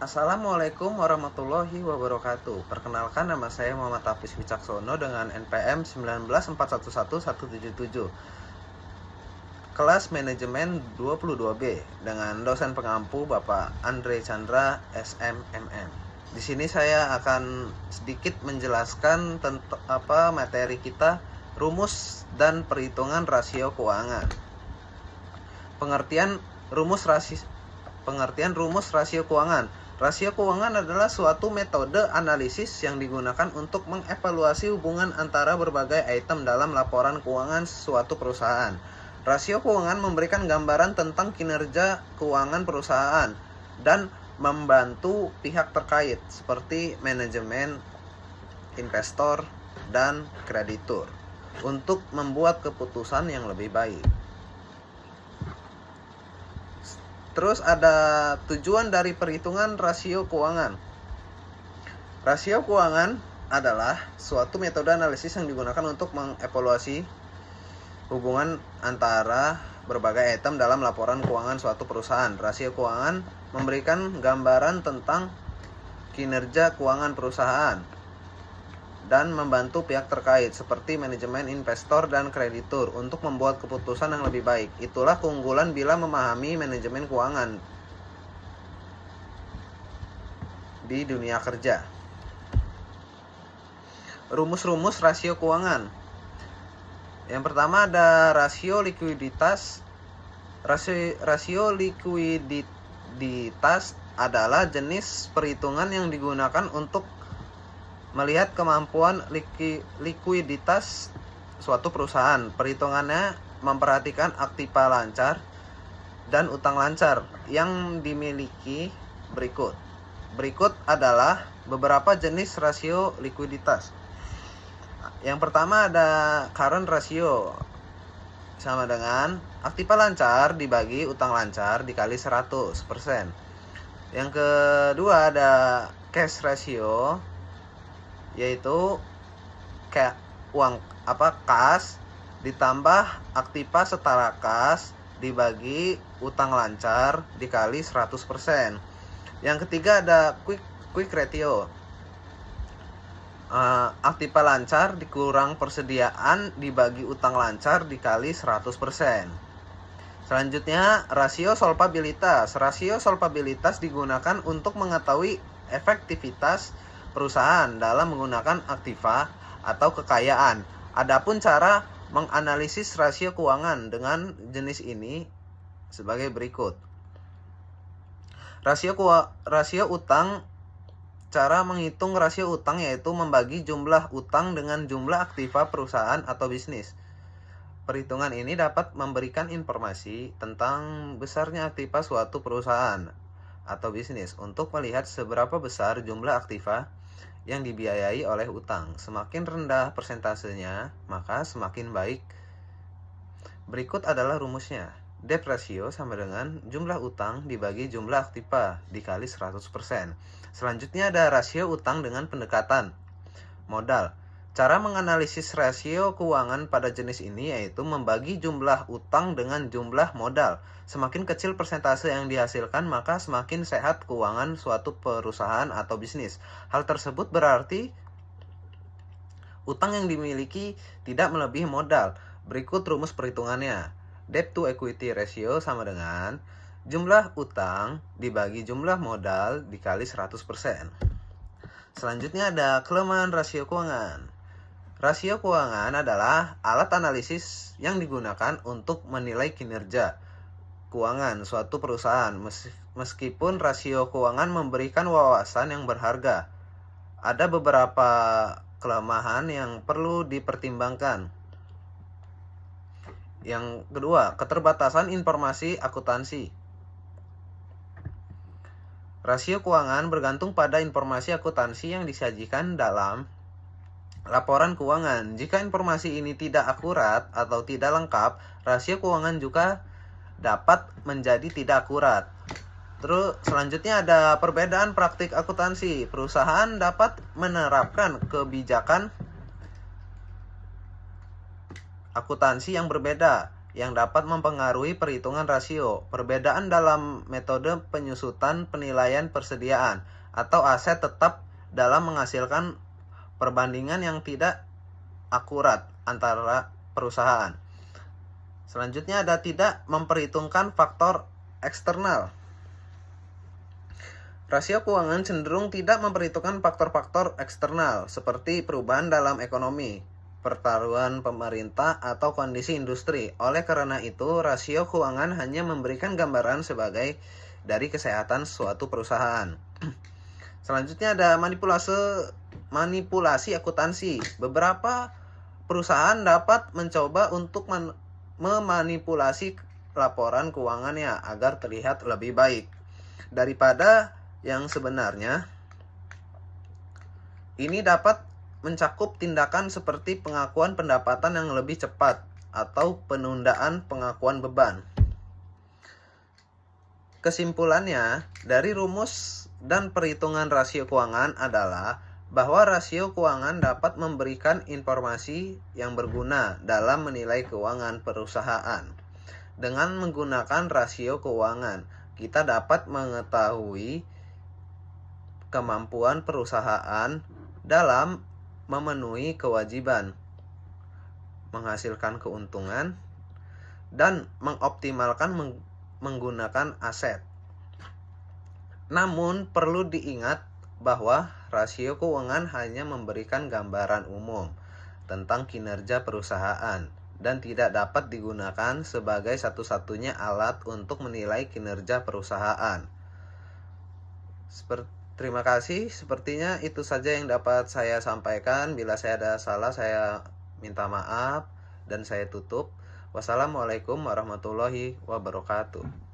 Assalamualaikum warahmatullahi wabarakatuh. Perkenalkan, nama saya Muhammad Hafiz Wicaksono dengan NPM 1911177. Kelas Manajemen 22B dengan dosen pengampu Bapak Andre Chandra SMMM. Di sini saya akan sedikit menjelaskan tentang materi kita, rumus dan perhitungan rasio keuangan. Pengertian rumus rasio keuangan. Rasio keuangan adalah suatu metode analisis yang digunakan untuk mengevaluasi hubungan antara berbagai item dalam laporan keuangan suatu perusahaan. Rasio keuangan memberikan gambaran tentang kinerja keuangan perusahaan dan membantu pihak terkait seperti manajemen, investor, dan kreditur untuk membuat keputusan yang lebih baik. Terus ada tujuan dari perhitungan rasio keuangan. Rasio keuangan adalah suatu metode analisis yang digunakan untuk mengevaluasi hubungan antara berbagai item dalam laporan keuangan suatu perusahaan. Rasio keuangan memberikan gambaran tentang kinerja keuangan perusahaan dan membantu pihak terkait seperti manajemen, investor, dan kreditur untuk membuat keputusan yang lebih baik. Itulah keunggulan bila memahami manajemen keuangan di dunia kerja. Rumus-rumus rasio keuangan. Yang pertama ada rasio likuiditas. Rasio likuiditas adalah jenis perhitungan yang digunakan untuk melihat kemampuan likuiditas suatu perusahaan. Perhitungannya memperhatikan aktiva lancar dan utang lancar yang dimiliki berikut. Berikut adalah beberapa jenis rasio likuiditas. Yang pertama ada current ratio, sama dengan aktiva lancar dibagi utang lancar dikali 100%. Yang kedua ada cash ratio, yaitu kayak uang kas ditambah aktiva setara kas dibagi utang lancar dikali 100%. Yang ketiga ada quick ratio, aktiva lancar dikurang persediaan dibagi utang lancar dikali 100%. Selanjutnya rasio solvabilitas. Rasio solvabilitas digunakan untuk mengetahui efektivitas perusahaan dalam menggunakan aktiva atau kekayaan. Adapun cara menganalisis rasio keuangan dengan jenis ini sebagai berikut. Rasio utang. Cara menghitung rasio utang yaitu membagi jumlah utang dengan jumlah aktiva perusahaan atau bisnis. Perhitungan ini dapat memberikan informasi tentang besarnya aktiva suatu perusahaan atau bisnis untuk melihat seberapa besar jumlah aktiva yang dibiayai oleh utang. Semakin rendah persentasenya, maka semakin baik. Berikut adalah rumusnya. Debt ratio sama dengan jumlah utang dibagi jumlah aktiva dikali 100%. Selanjutnya ada rasio utang dengan pendekatan modal. Cara menganalisis rasio keuangan pada jenis ini yaitu membagi jumlah utang dengan jumlah modal. Semakin kecil persentase yang dihasilkan, maka semakin sehat keuangan suatu perusahaan atau bisnis. Hal tersebut berarti utang yang dimiliki tidak melebihi modal. Berikut rumus perhitungannya. Debt to equity ratio sama dengan jumlah utang dibagi jumlah modal dikali 100%. Selanjutnya ada kelemahan rasio keuangan. Rasio keuangan adalah alat analisis yang digunakan untuk menilai kinerja keuangan suatu perusahaan. Meskipun rasio keuangan memberikan wawasan yang berharga, ada beberapa kelemahan yang perlu dipertimbangkan. Yang kedua, keterbatasan informasi akuntansi. Rasio keuangan bergantung pada informasi akuntansi yang disajikan dalam laporan keuangan. Jika informasi ini tidak akurat atau tidak lengkap, rasio keuangan juga dapat menjadi tidak akurat. Terus selanjutnya ada perbedaan praktik akuntansi. Perusahaan dapat menerapkan kebijakan akuntansi yang berbeda yang dapat mempengaruhi perhitungan rasio. Perbedaan dalam metode penyusutan penilaian persediaan atau aset tetap dalam menghasilkan perbandingan yang tidak akurat antara perusahaan. Selanjutnya ada tidak memperhitungkan faktor eksternal. Rasio keuangan cenderung tidak memperhitungkan faktor-faktor eksternal seperti perubahan dalam ekonomi, pertaruhan pemerintah, atau kondisi industri. Oleh karena itu, rasio keuangan hanya memberikan gambaran sebagai dari kesehatan suatu perusahaan. Selanjutnya ada manipulasi akuntansi. Beberapa perusahaan dapat mencoba untuk memanipulasi laporan keuangannya agar terlihat lebih baik daripada yang sebenarnya. Ini dapat mencakup tindakan seperti pengakuan pendapatan yang lebih cepat atau penundaan pengakuan beban. Kesimpulannya, dari rumus dan perhitungan rasio keuangan adalah bahwa rasio keuangan dapat memberikan informasi yang berguna dalam menilai keuangan perusahaan. Dengan menggunakan rasio keuangan, kita dapat mengetahui kemampuan perusahaan dalam memenuhi kewajiban, menghasilkan keuntungan, dan mengoptimalkan menggunakan aset. Namun perlu diingat bahwa rasio keuangan hanya memberikan gambaran umum tentang kinerja perusahaan dan tidak dapat digunakan sebagai satu-satunya alat untuk menilai kinerja perusahaan. Terima kasih, sepertinya itu saja yang dapat saya sampaikan. Bila saya ada salah, saya minta maaf dan saya tutup. Wassalamualaikum warahmatullahi wabarakatuh.